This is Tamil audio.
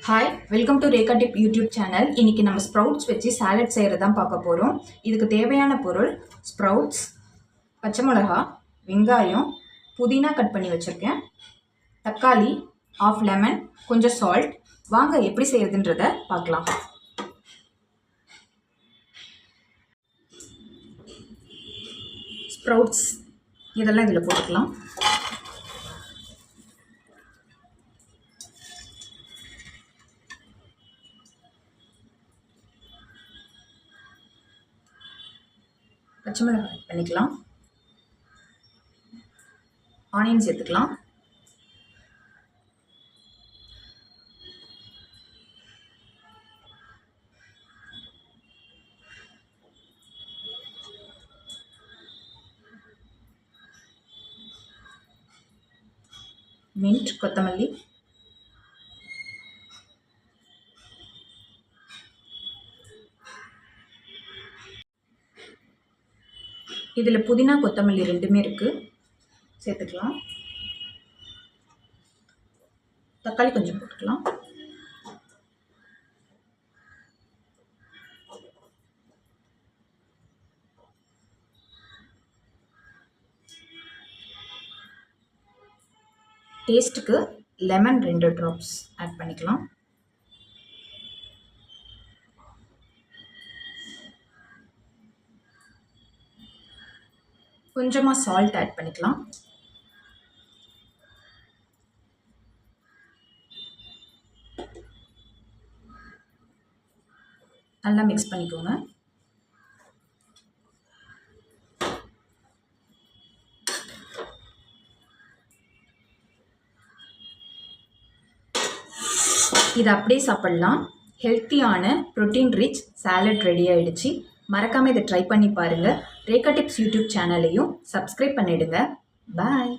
Hi, welcome to Rekha tip YouTube channel. இன்றைக்கி நம்ம ஸ்ப்ரவுட்ஸ் வச்சு சாலட் செய்கிறது தான் பார்க்க போகிறோம். இதுக்கு தேவையான பொருள் ஸ்ப்ரவுட்ஸ், பச்சை மிளகா, வெங்காயம், புதினா கட் பண்ணி வச்சுருக்கேன், தக்காளி, ஆஃப் லெமன், கொஞ்சம் சால்ட். வாங்க எப்படி செய்கிறதுன்றத பார்க்கலாம். ஸ்ப்ரவுட்ஸ் இதெல்லாம் இதில் போட்டுக்கலாம். பச்சை மிளகாய் ஆட் பண்ணிக்கலாம். ஆனியன் சேர்த்துக்கலாம். மின்ட், கொத்தமல்லி, இதில் புதினா கொத்தமல்லி ரெண்டுமே இருக்குது, சேர்த்துக்கலாம். தக்காளி கொஞ்சம் போட்டுக்கலாம். டேஸ்ட்டுக்கு லெமன் 2 ட்ராப்ஸ் ஆட் பண்ணிக்கலாம். கொஞ்சமாக சால்ட் ஆட் பண்ணிக்கலாம். நல்லா மிக்ஸ் பண்ணிக்கோங்க. இது அப்படியே சாப்பிடலாம். ஹெல்த்தியான ப்ரோட்டீன் ரிச் சாலட் ரெடி ஆகிடுச்சு. மறக்காமல் இதை ட்ரை பண்ணி பாருங்கள். ரேகா டிப்ஸ் யூடியூப் சேனலையும் சப்ஸ்கிரைப் பண்ணிவிடுங்க. பாய்.